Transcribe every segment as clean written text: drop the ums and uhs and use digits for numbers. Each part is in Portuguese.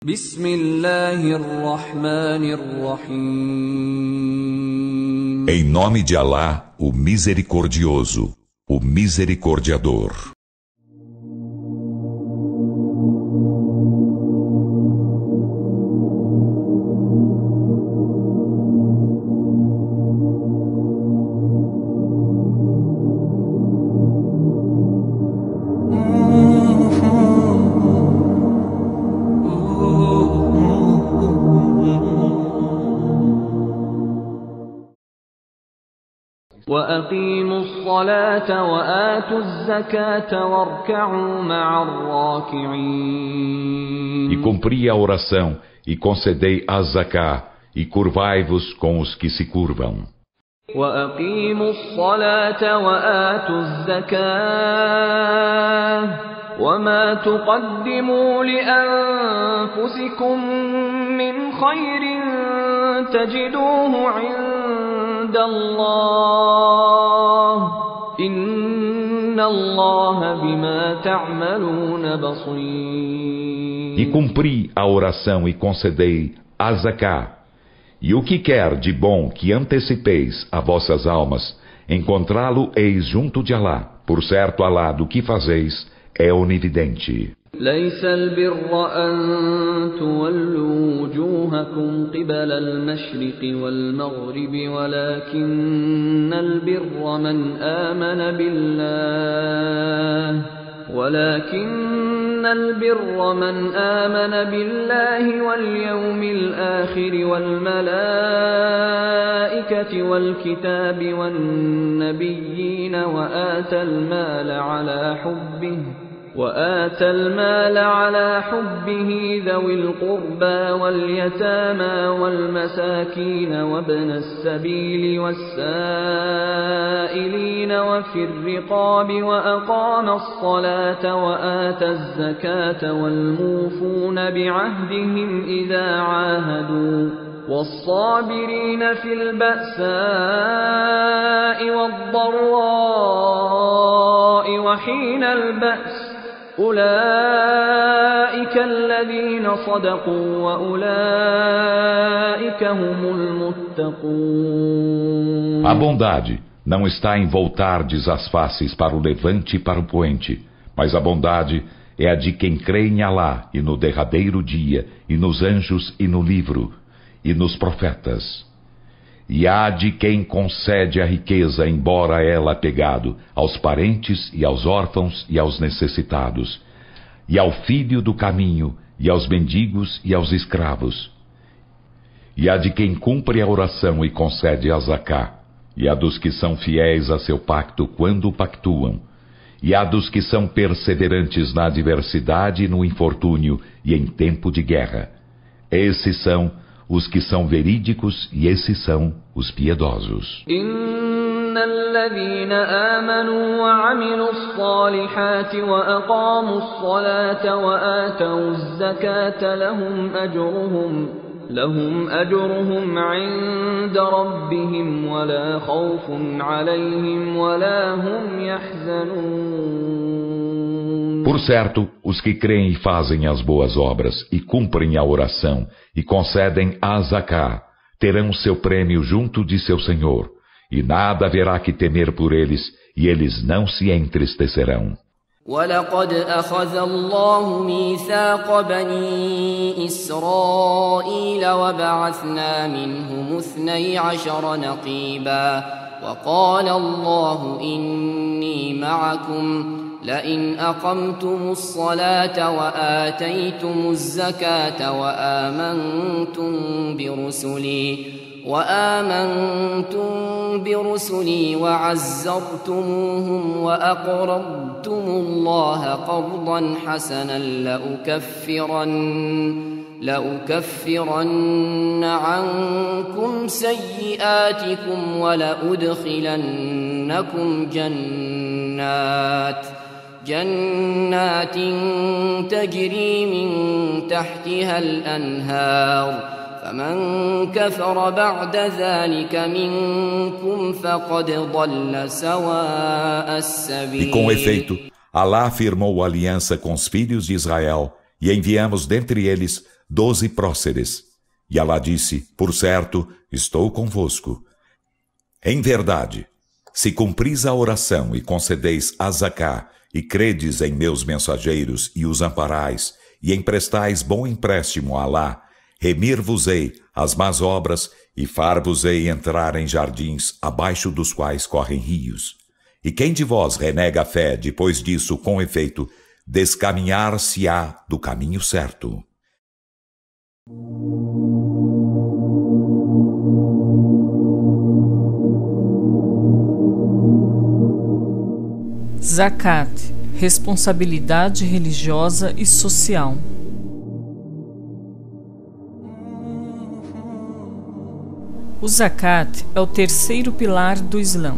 Bismillahirrahmanirrahim. Em nome de Alá, o Misericordioso, o Misericordiador. وأقيموا الصلاة وآتوا الزكاة واركعوا مع الراكعين. E cumpri a oração, e concedei a zaká, e curvai-vos com os que se curvam. وأقيموا الصلاة وآتوا الزكاة وما تقدموا لأنفسكم من خير تجدوه عند الله إن الله بما تعملون بصير. E cumpri a oração e concedei a zaká. E o que quer de bom que antecipeis a vossas almas, encontrá-lo eis junto de Alá. Por certo, Alá, do que fazeis, é onividente. ليس البر أن تولوا وجوهكم قبل المشرق والمغرب ولكن البر من آمن بالله واليوم الآخر والملائكة والكتاب والنبيين وآتى المال على حبه ذوي القربى واليتامى والمساكين وابن السبيل والسائلين وفي الرقاب وأقام الصلاة وآتى الزكاة والموفون بعهدهم إذا عاهدوا والصابرين في البأساء والضراء وحين البأس أولئك الذين صدقوا وأولئك هم المتقون. A bondade não está em voltardes as faces para o levante e para o poente, mas a bondade é a de quem crê em Alá e no derradeiro dia, e nos anjos e no livro, e nos profetas. E há de quem concede a riqueza, embora ela apegado, aos parentes e aos órfãos e aos necessitados, e ao filho do caminho, e aos mendigos e aos escravos. E há de quem cumpre a oração e concede a zaká, e há dos que são fiéis a seu pacto quando pactuam, e há dos que são perseverantes na adversidade e no infortúnio e em tempo de guerra. Esses são os que são verídicos e esses são os piedosos. إن الذين آمنوا وعملوا الصالحات وأقاموا الصلاة وآتوا الزكاة لهم أجرهم عند ربهم ولا خوف عليهم ولا هم يحزنون. Por certo, os que creem e fazem as boas obras, e cumprem a oração, e concedem a zaká, terão seu prêmio junto de seu Senhor, e nada haverá que temer por eles, e eles não se entristecerão. وَلَقَدْ أَخَذَ اللَّهُ مِيثَاقَ بَنِي إِسْرَائِيلَ وَبَعَثْنَا مِنْهُمُ 12 نَقِيبًا وَقَالَ اللَّهُ إِنِّي مَعَكُمْ لئن أقمتم الصلاة وآتيتم الزكاة وآمنتم برسلي وعزرتموهم وأقرضتم الله قرضا حسنا لأكفرن عنكم سيئاتكم ولأدخلنكم جنات تجري من تحتها الأنهار فمن كفر بعد ذلك منكم فقد ضل سواء السبيل. E com efeito, Alá firmou aliança com os filhos de Israel e enviamos dentre eles 12 próceres. E Alá disse, por certo, estou convosco. Em verdade, se cumpris a oração e concedeis a Zaká, e credes em meus mensageiros e os amparais, e emprestais bom empréstimo a Alá, remir-vos-ei as más obras e far-vos-ei entrar em jardins abaixo dos quais correm rios. E quem de vós renega a fé depois disso, com efeito, descaminhar-se-á do caminho certo. Zakat, responsabilidade religiosa e social. O Zakat é o terceiro pilar do Islã.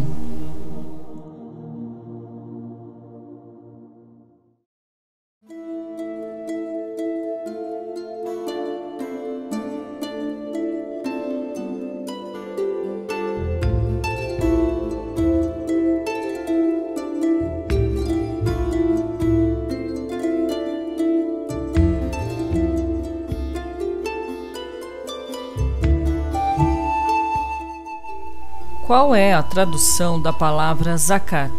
Qual é a tradução da palavra zakat?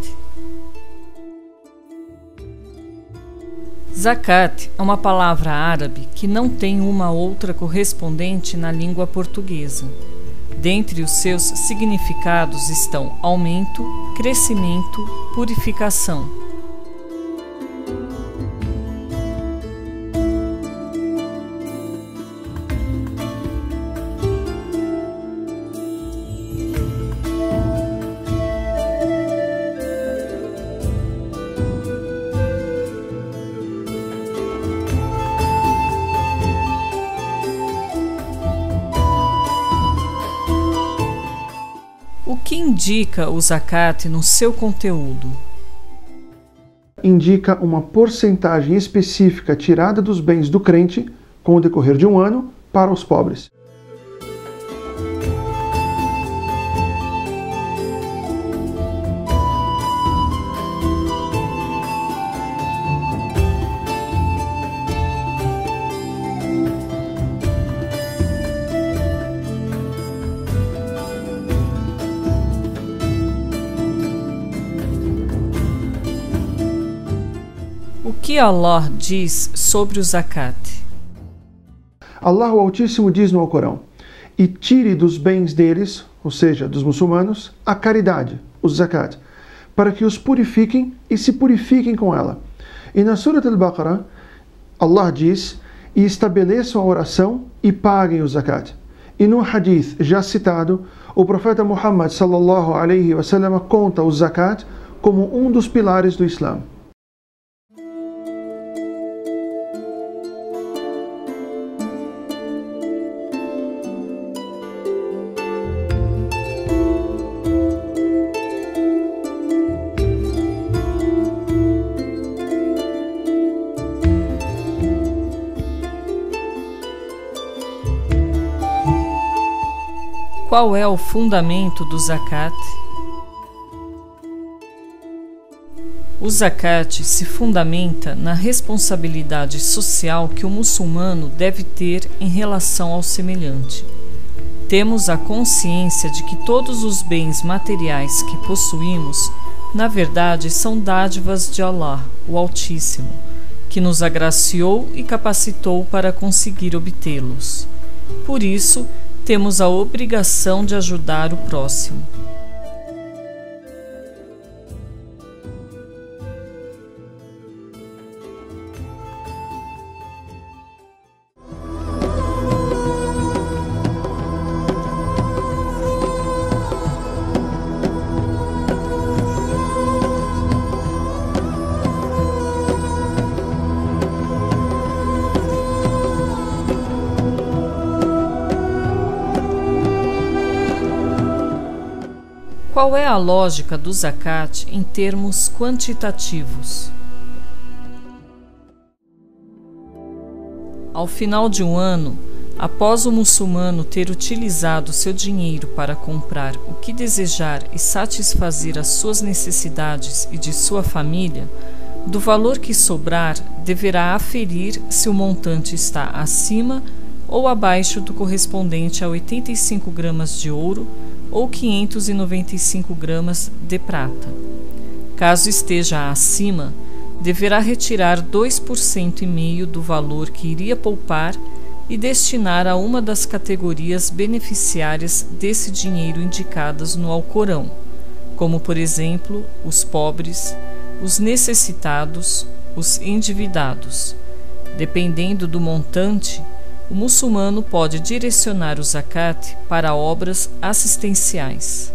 Zakat é uma palavra árabe que não tem uma outra correspondente na língua portuguesa. Dentre os seus significados estão aumento, crescimento, purificação. O que indica o zakat no seu conteúdo? Indica uma porcentagem específica tirada dos bens do crente com o decorrer de um ano para os pobres. O que Allah diz sobre o zakat? Allah o Altíssimo diz no Alcorão: e tire dos bens deles, ou seja, dos muçulmanos, a caridade, o zakat, para que os purifiquem e se purifiquem com ela. E na Surat al-Baqarah, Allah diz: e estabeleçam a oração e paguem o zakat. E no hadith já citado, o profeta Muhammad sallallahu alaihi wasallam conta o zakat como um dos pilares do Islã. Qual é o fundamento do zakat? O zakat se fundamenta na responsabilidade social que o muçulmano deve ter em relação ao semelhante. Temos a consciência de que todos os bens materiais que possuímos, na verdade, são dádivas de Allah, o Altíssimo, que nos agraciou e capacitou para conseguir obtê-los. Por isso, temos a obrigação de ajudar o próximo. Qual é a lógica do zakat em termos quantitativos? Ao final de um ano, após o muçulmano ter utilizado seu dinheiro para comprar o que desejar e satisfazer as suas necessidades e de sua família, Do valor que sobrar, deverá aferir se o montante está acima ou abaixo do correspondente a 85 gramas de ouro ou 595 gramas de prata. Caso esteja acima, deverá retirar 2,5% do valor que iria poupar e destinar a uma das categorias beneficiárias desse dinheiro indicadas no Alcorão, como, por exemplo, os pobres, os necessitados, os endividados. Dependendo do montante, o muçulmano pode direcionar o zakat para obras assistenciais.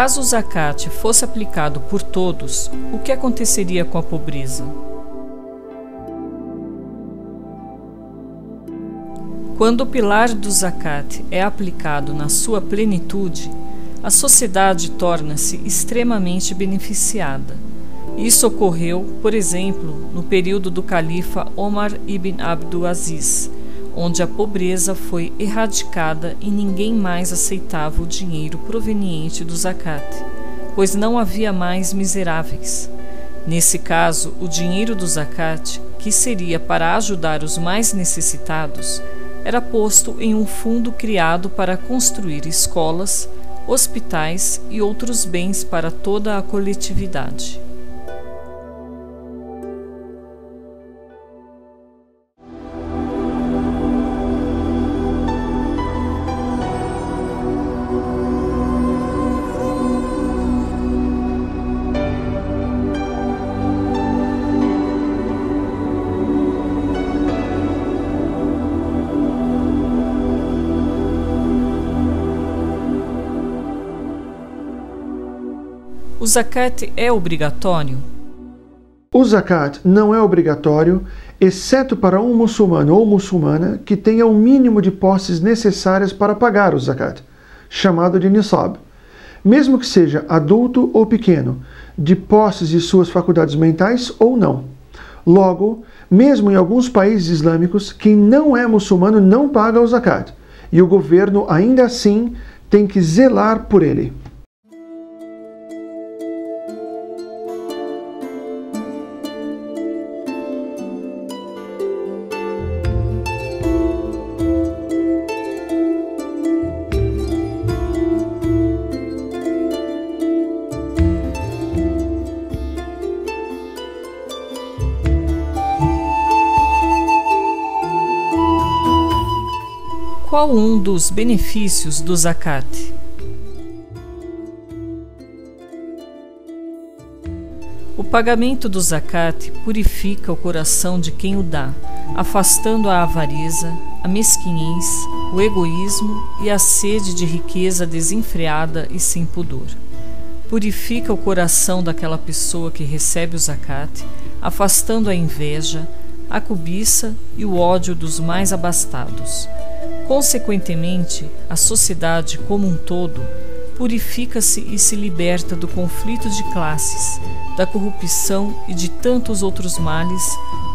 Caso o zakat fosse aplicado por todos, o que aconteceria com a pobreza? Quando o pilar do zakat é aplicado na sua plenitude, a sociedade torna-se extremamente beneficiada. Isso ocorreu, por exemplo, no período do califa Omar ibn Abdul Aziz, onde a pobreza foi erradicada e ninguém mais aceitava o dinheiro proveniente do zakat, pois não havia mais miseráveis. Nesse caso, o dinheiro do zakat, que seria para ajudar os mais necessitados, era posto em um fundo criado para construir escolas, hospitais e outros bens para toda a coletividade. O zakat é obrigatório? O zakat não é obrigatório, exceto para um muçulmano ou muçulmana que tenha o mínimo de posses necessárias para pagar o zakat, chamado de nisab, mesmo que seja adulto ou pequeno, de posses de suas faculdades mentais ou não. Logo, mesmo em alguns países islâmicos, quem não é muçulmano não paga o zakat, e o governo ainda assim tem que zelar por ele. Qual um dos benefícios do zakat? O pagamento do zakat purifica o coração de quem o dá, afastando a avareza, a mesquinhez, o egoísmo e a sede de riqueza desenfreada e sem pudor. Purifica o coração daquela pessoa que recebe o zakat, afastando a inveja, a cobiça e o ódio dos mais abastados. Consequentemente, a sociedade como um todo purifica-se e se liberta do conflito de classes, da corrupção e de tantos outros males,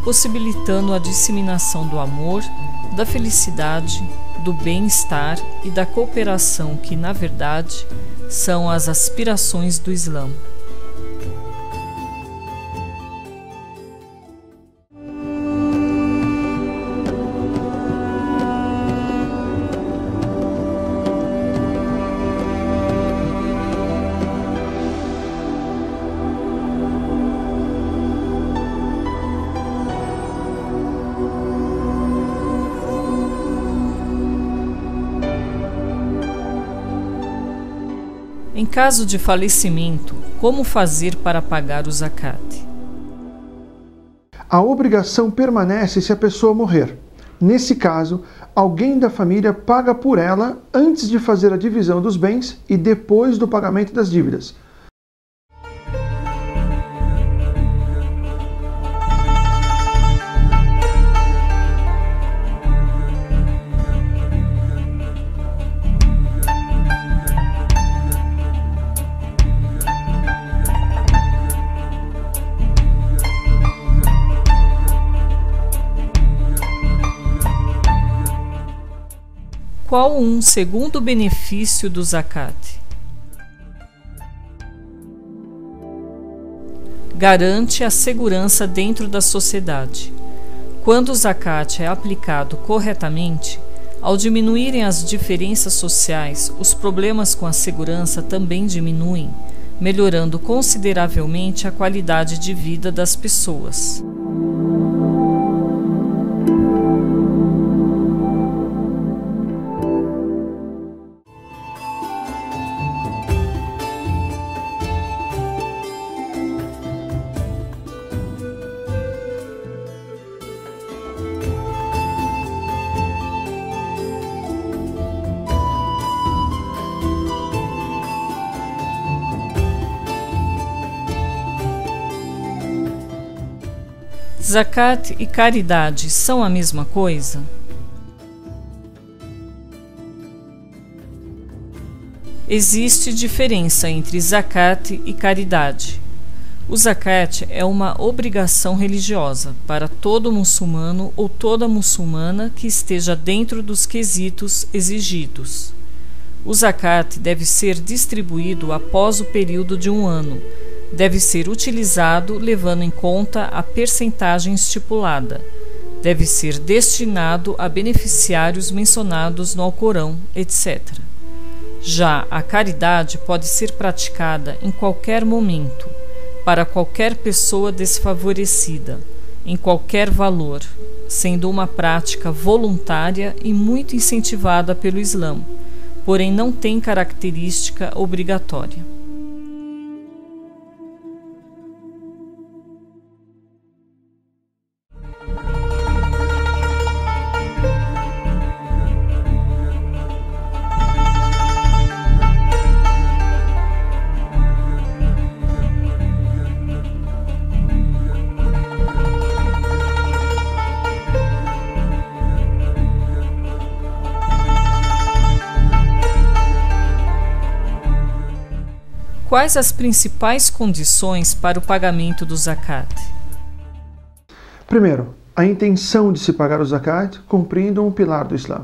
possibilitando a disseminação do amor, da felicidade, do bem-estar e da cooperação que, na verdade, são as aspirações do Islã. Em caso de falecimento, como fazer para pagar o zakat? A obrigação permanece se a pessoa morrer. Nesse caso, alguém da família paga por ela antes de fazer a divisão dos bens e depois do pagamento das dívidas. Qual um segundo benefício do zakat? Garante a segurança dentro da sociedade. Quando o zakat é aplicado corretamente, ao diminuírem as diferenças sociais, os problemas com a segurança também diminuem, melhorando consideravelmente a qualidade de vida das pessoas. Zakat e caridade são a mesma coisa? Existe diferença entre zakat e caridade. O zakat é uma obrigação religiosa para todo muçulmano ou toda muçulmana que esteja dentro dos quesitos exigidos. O zakat deve ser distribuído após o período de um ano. Deve ser utilizado levando em conta a percentagem estipulada. Deve ser destinado a beneficiários mencionados no Alcorão, etc. Já a caridade pode ser praticada em qualquer momento, para qualquer pessoa desfavorecida, em qualquer valor, sendo uma prática voluntária e muito incentivada pelo Islã, porém não tem característica obrigatória. Quais as principais condições para o pagamento do zakat? Primeiro, a intenção de se pagar o zakat cumprindo um pilar do Islã.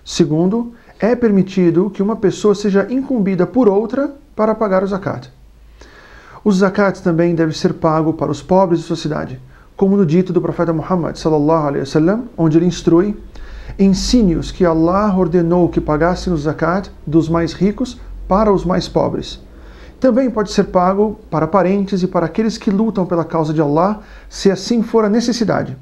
Segundo, é permitido que uma pessoa seja incumbida por outra para pagar o zakat. O zakat também deve ser pago para os pobres da sociedade, como no dito do profeta Muhammad sallallahu alaihi wasallam, onde ele instrui: ensine-os que Allah ordenou que pagassem o zakat dos mais ricos para os mais pobres. Também pode ser pago para parentes e para aqueles que lutam pela causa de Allah, se assim for a necessidade.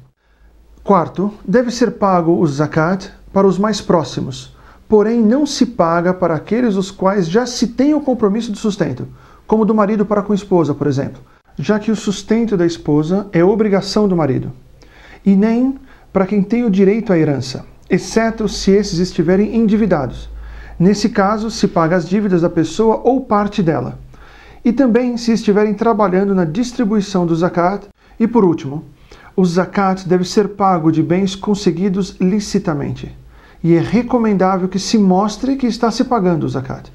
Quarto, deve ser pago o zakat para os mais próximos, porém não se paga para aqueles os quais já se tem o compromisso de sustento, como do marido para com a esposa, por exemplo, já que o sustento da esposa é obrigação do marido, e nem para quem tem o direito à herança, exceto se esses estiverem endividados. Nesse caso, se paga as dívidas da pessoa ou parte dela. E também se estiverem trabalhando na distribuição do zakat. E por último, o zakat deve ser pago de bens conseguidos licitamente. E é recomendável que se mostre que está se pagando o zakat.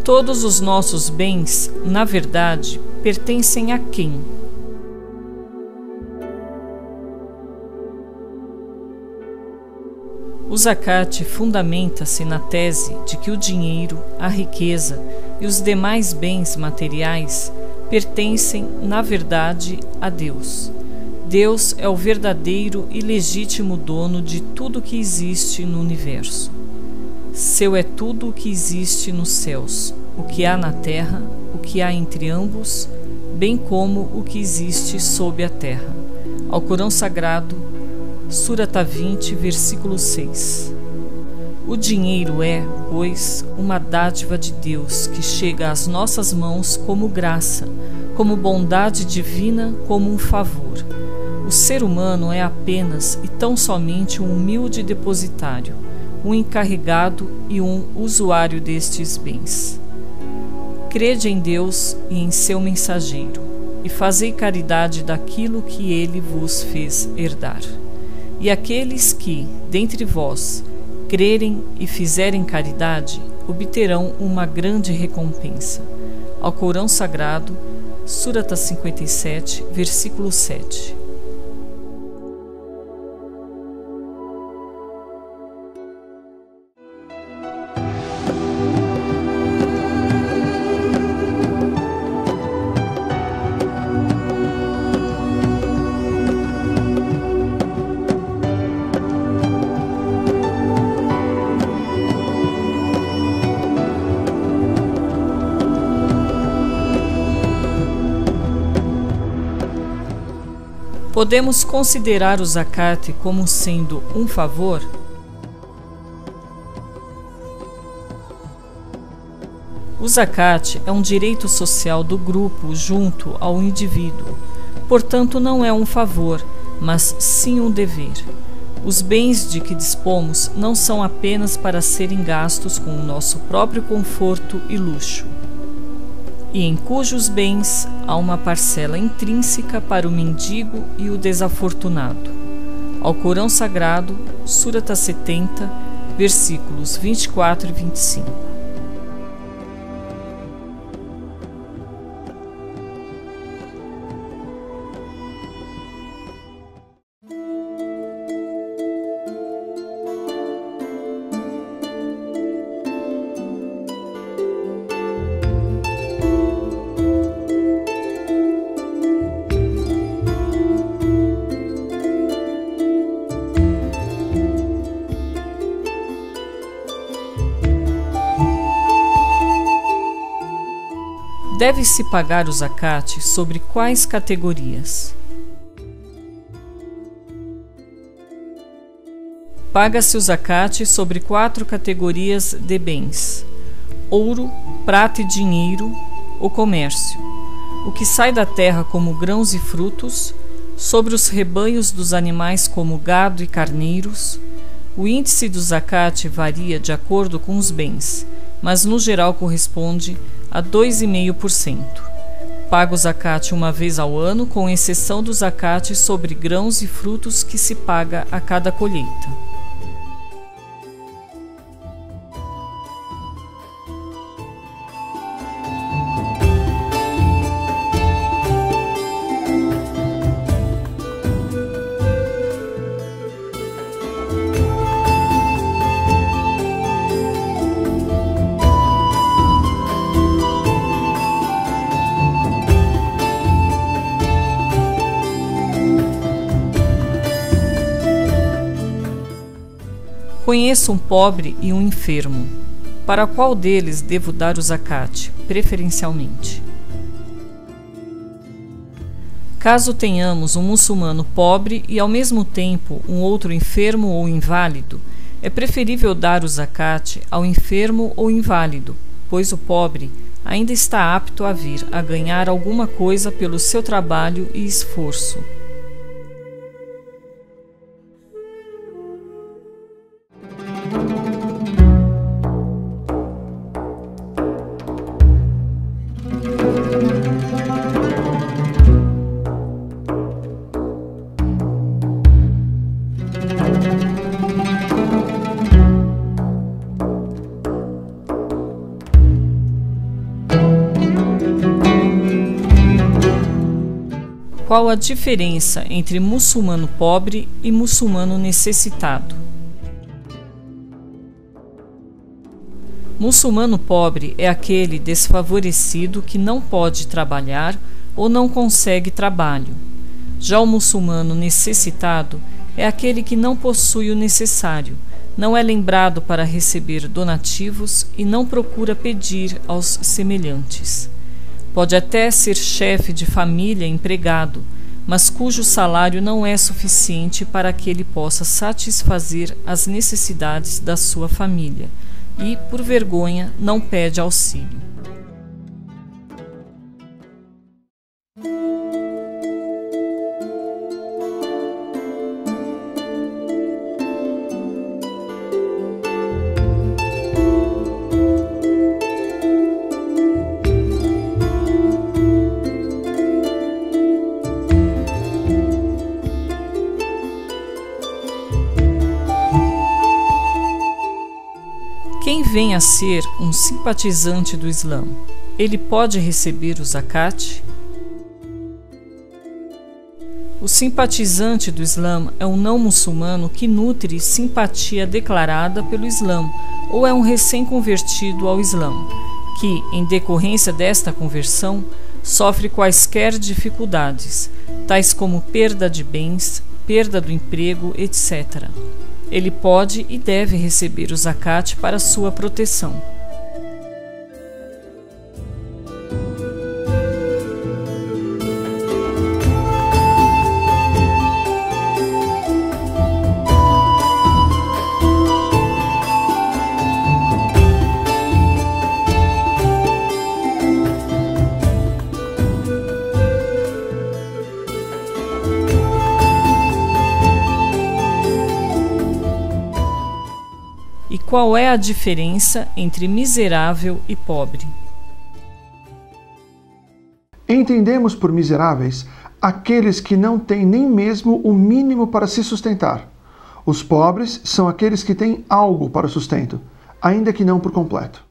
Todos os nossos bens, na verdade, pertencem a quem? O zakat fundamenta-se na tese de que o dinheiro, a riqueza e os demais bens materiais pertencem, na verdade, a Deus. Deus é o verdadeiro e legítimo dono de tudo que existe no universo. Seu é tudo o que existe nos céus, o que há na terra, o que há entre ambos, bem como o que existe sob a terra. Alcorão Sagrado, Surata 20, versículo 6. O dinheiro é, pois, uma dádiva de Deus que chega às nossas mãos como graça, como bondade divina, como um favor. O ser humano é apenas e tão somente um humilde depositário, um encarregado e um usuário destes bens. Crede em Deus e em seu mensageiro, e fazei caridade daquilo que ele vos fez herdar. E aqueles que, dentre vós, crerem e fizerem caridade, obterão uma grande recompensa. Alcorão Sagrado, Súrata 57, versículo 7. Podemos considerar o zakat como sendo um favor? O zakat é um direito social do grupo junto ao indivíduo. Portanto, não é um favor, mas sim um dever. Os bens de que dispomos não são apenas para serem gastos com o nosso próprio conforto e luxo, e em cujos bens há uma parcela intrínseca para o mendigo e o desafortunado. Alcorão Sagrado, Súrata 70, versículos 24 e 25. Deve-se pagar o zakat sobre quais categorias? Paga-se o zakat sobre 4 categorias de bens: ouro, prata e dinheiro, o comércio, o que sai da terra como grãos e frutos, sobre os rebanhos dos animais como gado e carneiros. O índice do zakat varia de acordo com os bens, mas no geral corresponde a 2,5%. Paga o zakat uma vez ao ano, com exceção do zakat sobre grãos e frutos que se paga a cada colheita. Conheço um pobre e um enfermo. Para qual deles devo dar o zakat, preferencialmente? Caso tenhamos um muçulmano pobre e ao mesmo tempo um outro enfermo ou inválido, é preferível dar o zakat ao enfermo ou inválido, pois o pobre ainda está apto a vir a ganhar alguma coisa pelo seu trabalho e esforço. Qual a diferença entre muçulmano pobre e muçulmano necessitado? Muçulmano pobre é aquele desfavorecido que não pode trabalhar ou não consegue trabalho. Já o muçulmano necessitado é aquele que não possui o necessário, não é lembrado para receber donativos e não procura pedir aos semelhantes. Pode até ser chefe de família empregado, mas cujo salário não é suficiente para que ele possa satisfazer as necessidades da sua família e, por vergonha, não pede auxílio. vem a ser um simpatizante do Islã, ele pode receber o zakat? O simpatizante do Islã é um não muçulmano que nutre simpatia declarada pelo Islã, ou é um recém-convertido ao Islã, que, em decorrência desta conversão, sofre quaisquer dificuldades, tais como perda de bens, perda do emprego, etc. Ele pode e deve receber o zakat para sua proteção. E qual é a diferença entre miserável e pobre? Entendemos por miseráveis aqueles que não têm nem mesmo o mínimo para se sustentar. Os pobres são aqueles que têm algo para o sustento, ainda que não por completo.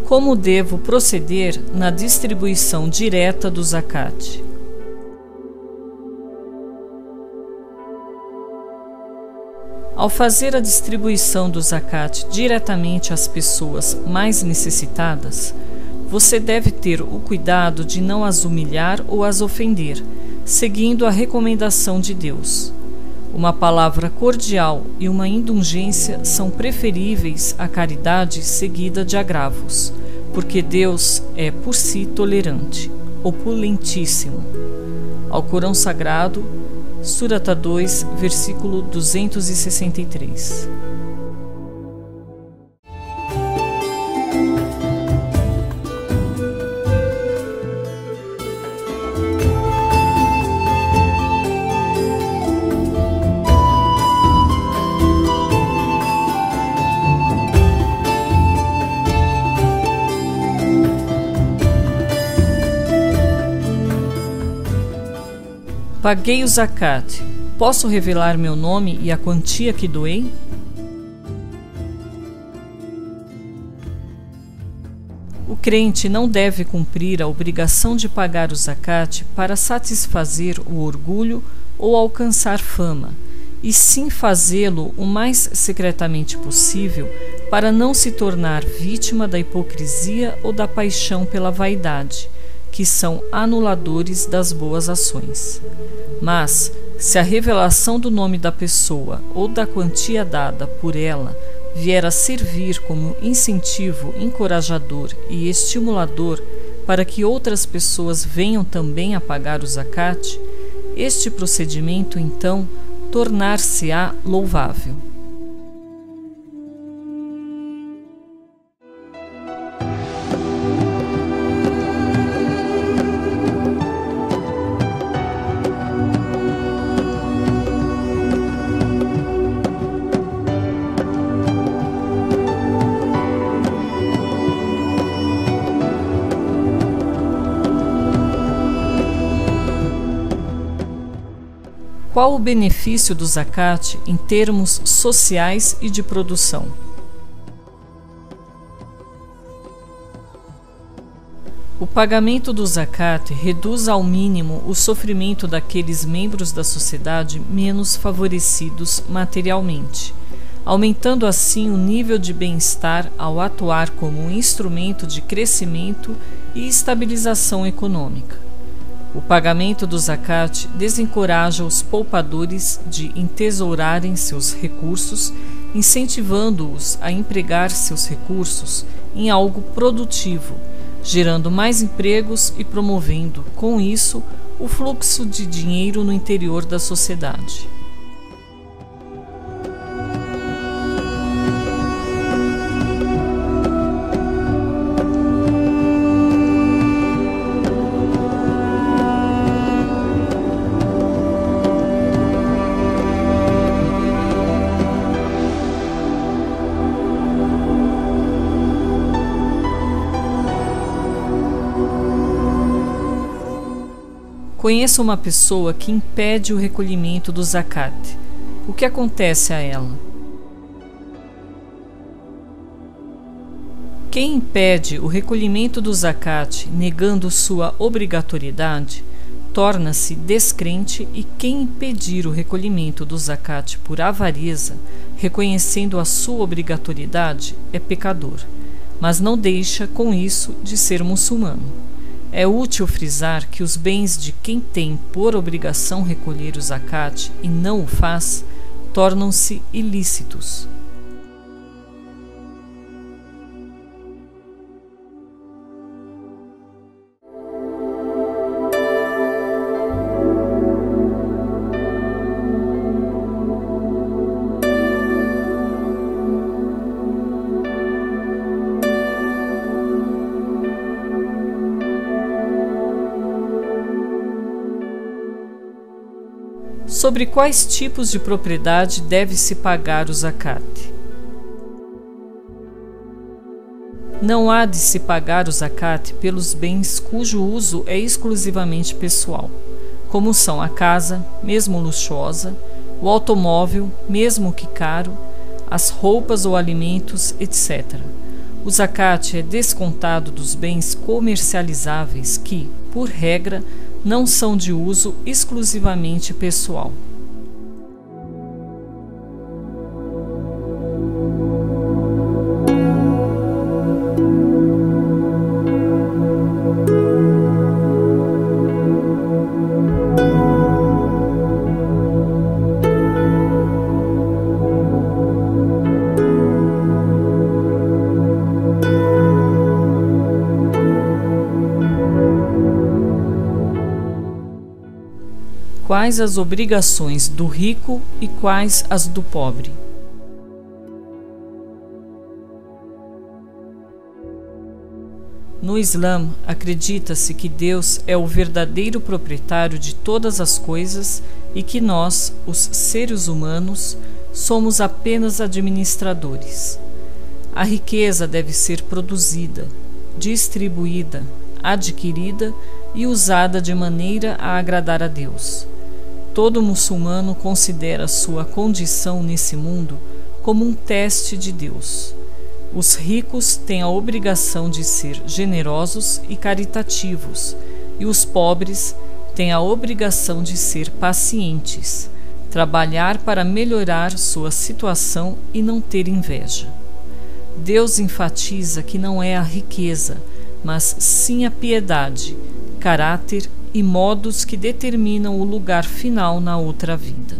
Como devo proceder na distribuição direta do zakat? Ao fazer a distribuição do zakat diretamente às pessoas mais necessitadas, você deve ter o cuidado de não as humilhar ou as ofender, seguindo a recomendação de Deus. Uma palavra cordial e uma indulgência são preferíveis à caridade seguida de agravos, porque Deus é por si tolerante, opulentíssimo. Alcorão Sagrado, Surata 2, versículo 263. Paguei o zakat. Posso revelar meu nome e a quantia que doei? O crente não deve cumprir a obrigação de pagar o zakat para satisfazer o orgulho ou alcançar fama, e sim fazê-lo o mais secretamente possível para não se tornar vítima da hipocrisia ou da paixão pela vaidade, que são anuladores das boas ações. Mas, se a revelação do nome da pessoa ou da quantia dada por ela vier a servir como incentivo encorajador e estimulador para que outras pessoas venham também a pagar o zakat, este procedimento, então, tornar-se-á louvável. Qual o benefício do zakat em termos sociais e de produção? O pagamento do zakat reduz ao mínimo o sofrimento daqueles membros da sociedade menos favorecidos materialmente, aumentando assim o nível de bem-estar ao atuar como um instrumento de crescimento e estabilização econômica. O pagamento do zakat desencoraja os poupadores de entesourarem seus recursos, incentivando-os a empregar seus recursos em algo produtivo, gerando mais empregos e promovendo, com isso, o fluxo de dinheiro no interior da sociedade. Conheço uma pessoa que impede o recolhimento do zakat. O que acontece a ela? Quem impede o recolhimento do zakat, negando sua obrigatoriedade, torna-se descrente, e quem impedir o recolhimento do zakat por avareza, reconhecendo a sua obrigatoriedade, é pecador, mas não deixa com isso de ser muçulmano. É útil frisar que os bens de quem tem por obrigação recolher o zakat e não o faz, tornam-se ilícitos. Sobre quais tipos de propriedade deve-se pagar o zakat? Não há de se pagar o zakat pelos bens cujo uso é exclusivamente pessoal, como são a casa, mesmo luxuosa, o automóvel, mesmo que caro, as roupas ou alimentos, etc. O zakat é descontado dos bens comercializáveis que, por regra, não são de uso exclusivamente pessoal. Quais as obrigações do rico e quais as do pobre? No Islã, acredita-se que Deus é o verdadeiro proprietário de todas as coisas e que nós, os seres humanos, somos apenas administradores. A riqueza deve ser produzida, distribuída, adquirida e usada de maneira a agradar a Deus. Todo muçulmano considera sua condição nesse mundo como um teste de Deus. Os ricos têm a obrigação de ser generosos e caritativos, e os pobres têm a obrigação de ser pacientes, trabalhar para melhorar sua situação e não ter inveja. Deus enfatiza que não é a riqueza, mas sim a piedade, caráter e modos que determinam o lugar final na outra vida.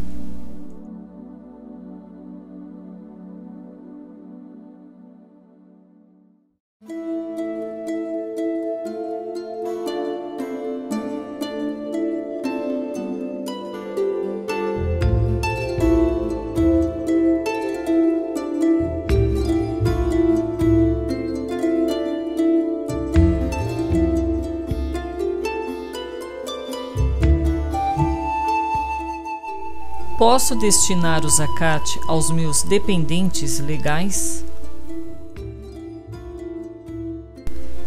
Posso destinar o zakat aos meus dependentes legais?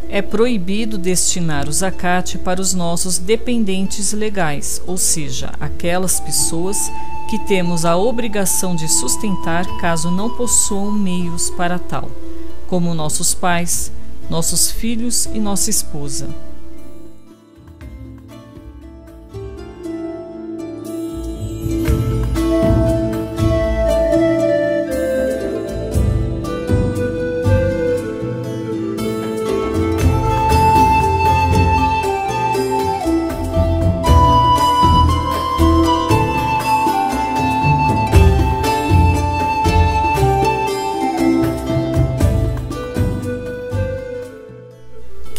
É proibido destinar o zakat para os nossos dependentes legais, ou seja, aquelas pessoas que temos a obrigação de sustentar caso não possuam meios para tal, como nossos pais, nossos filhos e nossa esposa.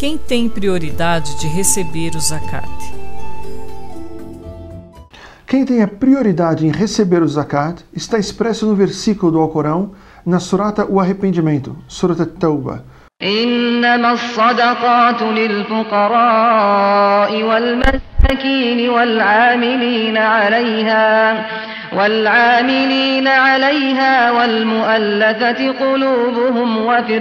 Quem tem prioridade de receber o zakat? Quem tem a prioridade em receber o zakat está expresso no versículo do Alcorão, na surata O Arrependimento, surata Tauba. إنما الصدقات للفقراء والمساكين والعاملين عليها والعاملين عليها والمؤلفة قلوبهم وفي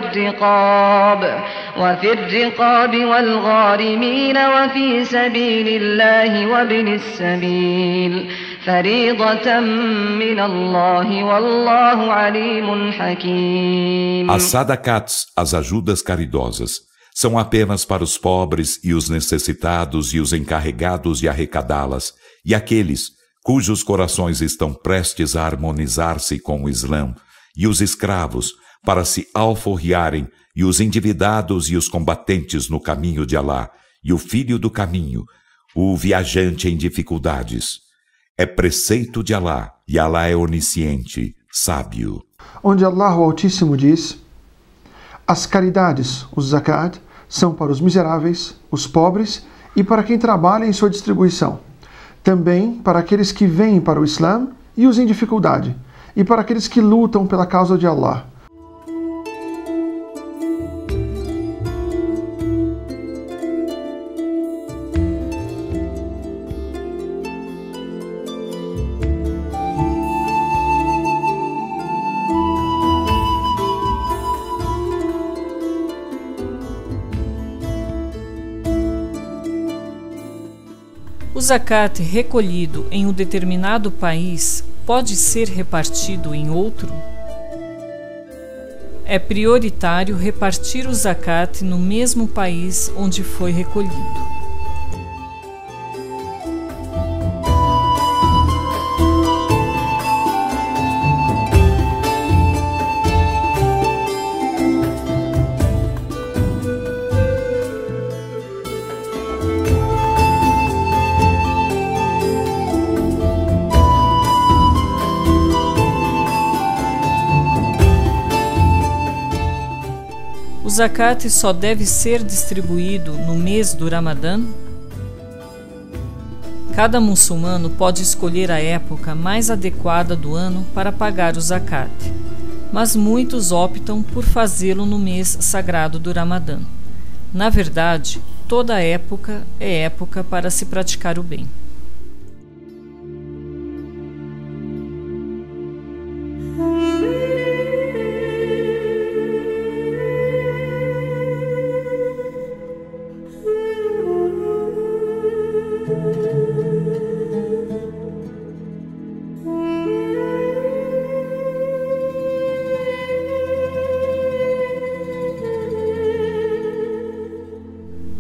الرقاب والغارمين وفي سبيل الله وابن السبيل فريضة من الله والله عليم حكيم. As sadaqats, as ajudas caridosas, são apenas para os pobres e os necessitados e os encarregados de arrecadá-las, e aqueles cujos corações estão prestes a harmonizar-se com o Islã, e os escravos, para se alforriarem, e os endividados e os combatentes no caminho de Alá, e o filho do caminho, o viajante em dificuldades. É preceito de Alá, e Alá é onisciente, sábio. Onde Allah o Altíssimo diz: as caridades, os zakat, são para os miseráveis, os pobres e para quem trabalha em sua distribuição. Também para aqueles que vêm para o Islã e os em dificuldade, e para aqueles que lutam pela causa de Allah. O zakat recolhido em um determinado país pode ser repartido em outro? É prioritário repartir o zakat no mesmo país onde foi recolhido. O zakat só deve ser distribuído no mês do Ramadã? Cada muçulmano pode escolher a época mais adequada do ano para pagar o zakat, mas muitos optam por fazê-lo no mês sagrado do Ramadã. Na verdade, toda época é época para se praticar o bem.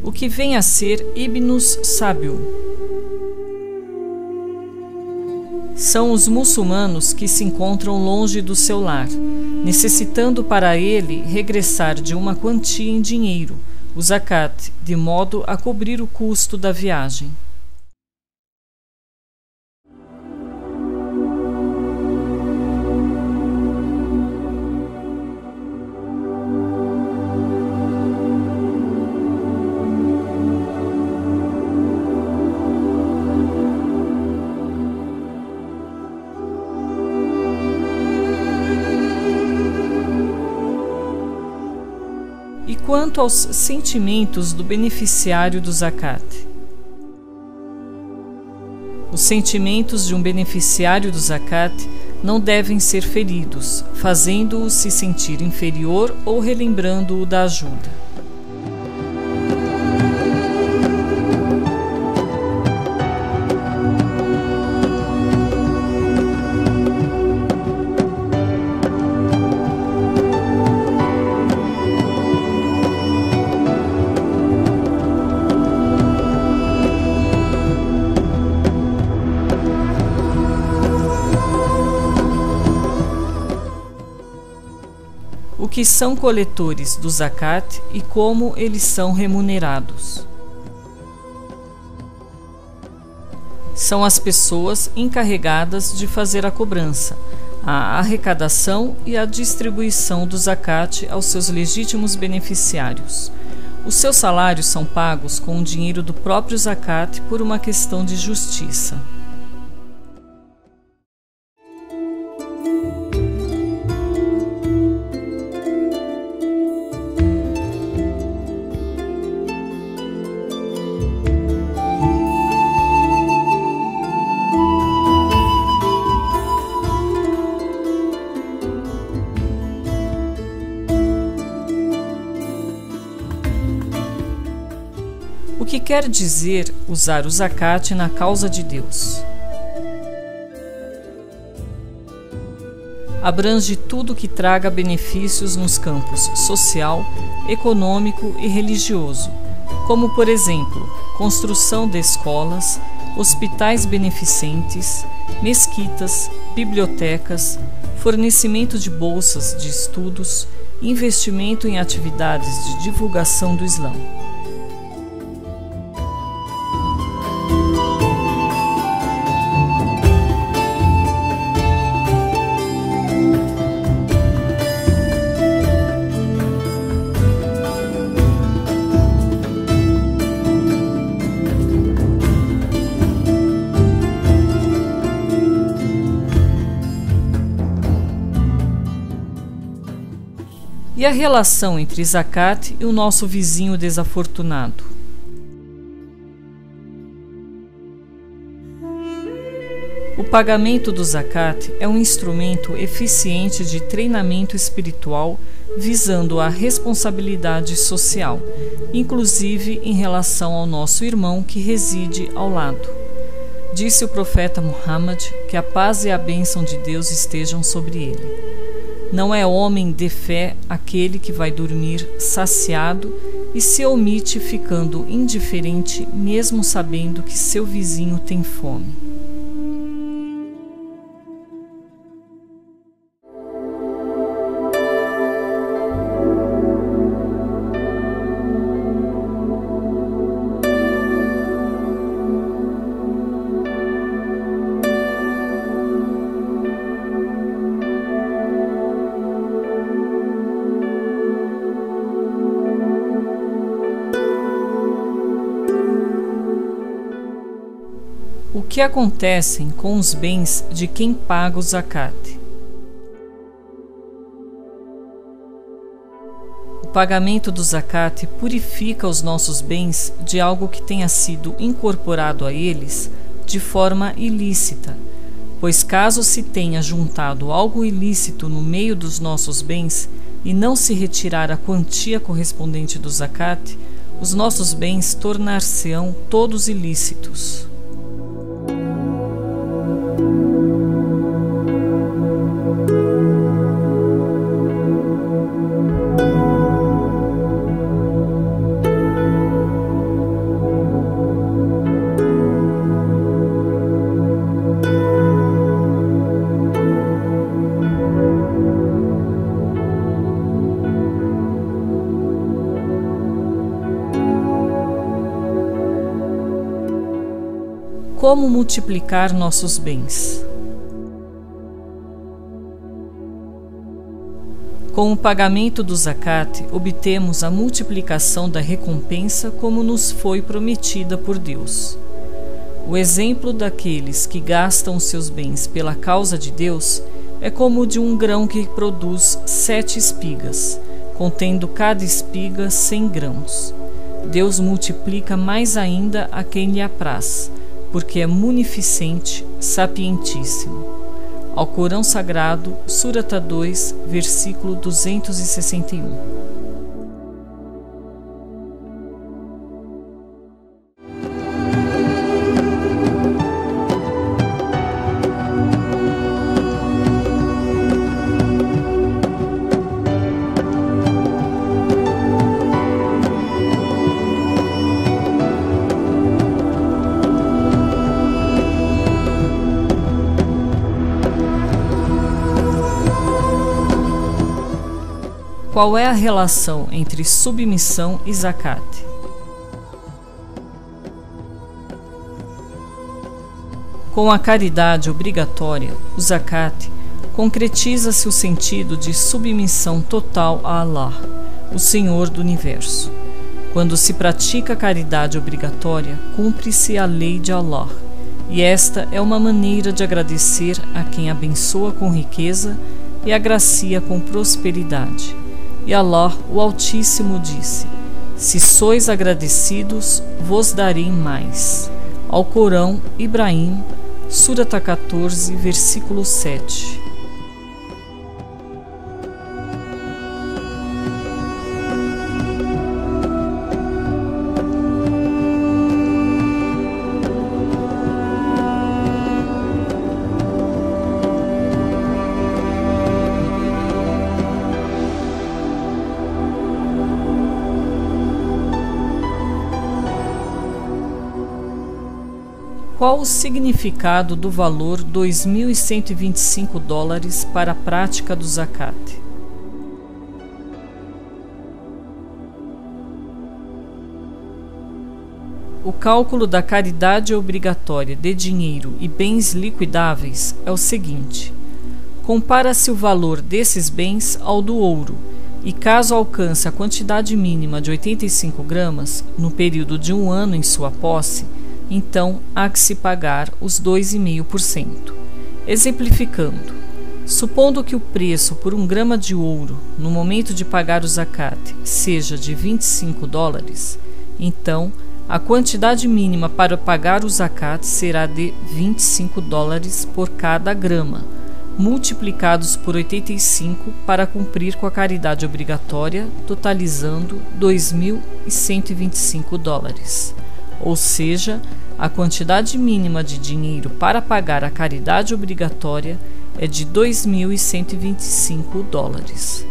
O que vem a ser Ibnus Sábio? São os muçulmanos que se encontram longe do seu lar, necessitando para ele regressar de uma quantia em dinheiro, o zakat, de modo a cobrir o custo da viagem. E quanto aos sentimentos do beneficiário do zakat? Os sentimentos de um beneficiário do zakat não devem ser feridos, fazendo-o se sentir inferior ou relembrando-o da ajuda. O que são coletores do zakat e como eles são remunerados? São as pessoas encarregadas de fazer a cobrança, a arrecadação e a distribuição do zakat aos seus legítimos beneficiários. Os seus salários são pagos com o dinheiro do próprio zakat por uma questão de justiça. quer dizer usar o zakat na causa de Deus? Abrange tudo que traga benefícios nos campos social, econômico e religioso, como, por exemplo, construção de escolas, hospitais beneficentes, mesquitas, bibliotecas, fornecimento de bolsas de estudos, investimento em atividades de divulgação do Islã. E a relação entre zakat e o nosso vizinho desafortunado? O pagamento do zakat é um instrumento eficiente de treinamento espiritual visando a responsabilidade social, inclusive em relação ao nosso irmão que reside ao lado. Disse o profeta Muhammad que a paz e a bênção de Deus estejam sobre ele. Não é homem de fé aquele que vai dormir saciado e se omite ficando indiferente, mesmo sabendo que seu vizinho tem fome. O que acontece com os bens de quem paga o zakat? O pagamento do zakat purifica os nossos bens de algo que tenha sido incorporado a eles de forma ilícita, pois caso se tenha juntado algo ilícito no meio dos nossos bens e não se retirar a quantia correspondente do zakat, os nossos bens tornar-se-ão todos ilícitos. Como multiplicar nossos bens? Com o pagamento do zakat, obtemos a multiplicação da recompensa como nos foi prometida por Deus. O exemplo daqueles que gastam seus bens pela causa de Deus é como o de um grão que produz 7 espigas, contendo cada espiga 100 grãos. Deus multiplica mais ainda a quem lhe apraz, porque é munificente, sapientíssimo. Alcorão Sagrado, Surata 2, versículo 261. Qual é a relação entre submissão e zakat? Com a caridade obrigatória, o zakat, concretiza-se o sentido de submissão total a Allah, o Senhor do Universo. Quando se pratica a caridade obrigatória, cumpre-se a lei de Allah, e esta é uma maneira de agradecer a quem abençoa com riqueza e agracia com prosperidade. E Allah, o Altíssimo, disse: Se sois agradecidos, vos darei mais. Alcorão, Ibrahim, Surata 14, versículo 7. Qual o significado do valor $2.125 para a prática do zakat? O cálculo da caridade obrigatória de dinheiro e bens liquidáveis é o seguinte: compara-se o valor desses bens ao do ouro, e caso alcance a quantidade mínima de 85 gramas no período de 1 ano em sua posse, então há que se pagar os 2,5%. Exemplificando, supondo que o preço por 1 grama de ouro no momento de pagar o zakat seja de $25, então a quantidade mínima para pagar o zakat será de $25 por cada grama, multiplicados por 85 para cumprir com a caridade obrigatória, totalizando $2.125. Ou seja, a quantidade mínima de dinheiro para pagar a caridade obrigatória é de $2.125.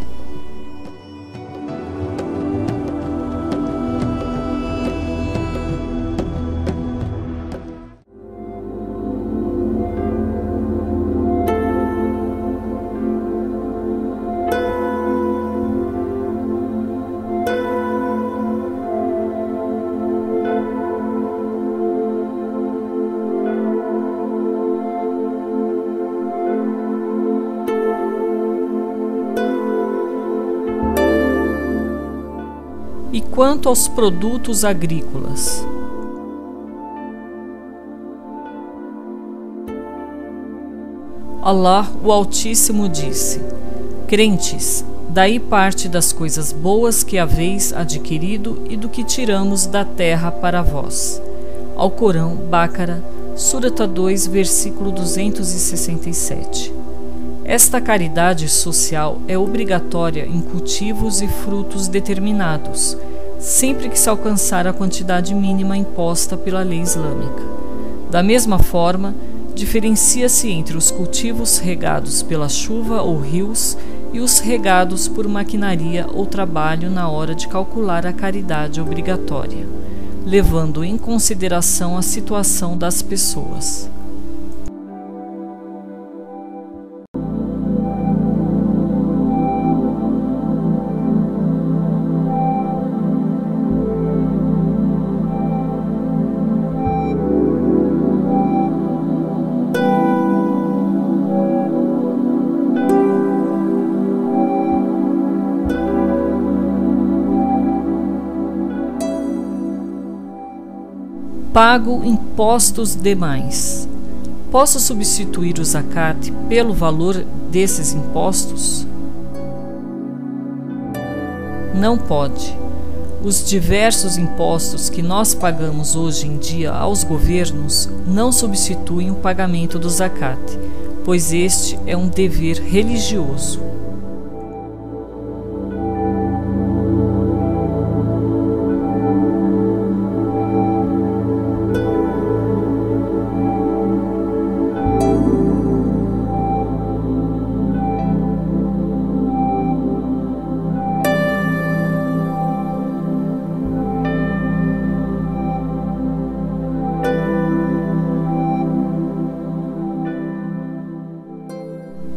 E quanto aos produtos agrícolas? Allah, o Altíssimo, disse: crentes, daí parte das coisas boas que haveis adquirido e do que tiramos da terra para vós. Alcorão, Bácara, Surata 2, versículo 267. Esta caridade social é obrigatória em cultivos e frutos determinados, sempre que se alcançar a quantidade mínima imposta pela lei islâmica. Da mesma forma, diferencia-se entre os cultivos regados pela chuva ou rios e os regados por maquinaria ou trabalho na hora de calcular a caridade obrigatória, levando em consideração a situação das pessoas. Pago impostos demais. Posso substituir o zakat pelo valor desses impostos? Não pode. Os diversos impostos que nós pagamos hoje em dia aos governos não substituem o pagamento do zakat, pois este é um dever religioso.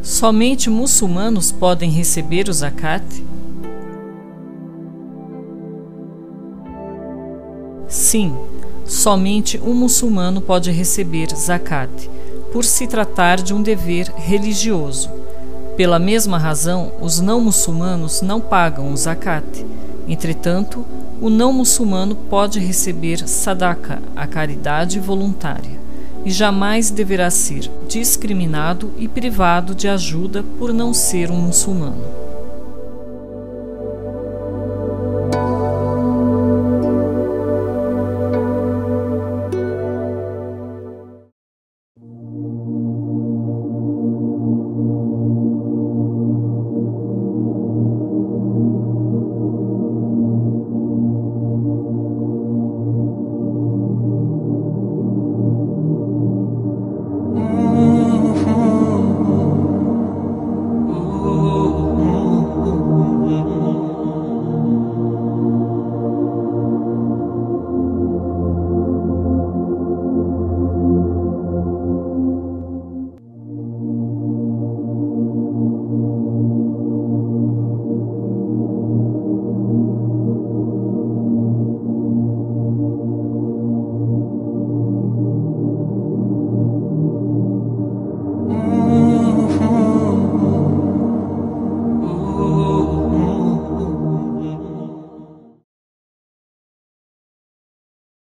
Somente muçulmanos podem receber o zakat? Sim, somente um muçulmano pode receber zakat, por se tratar de um dever religioso. Pela mesma razão, os não muçulmanos não pagam o zakat. Entretanto, o não muçulmano pode receber sadaqa, a caridade voluntária, e jamais deverá ser discriminado e privado de ajuda por não ser um muçulmano.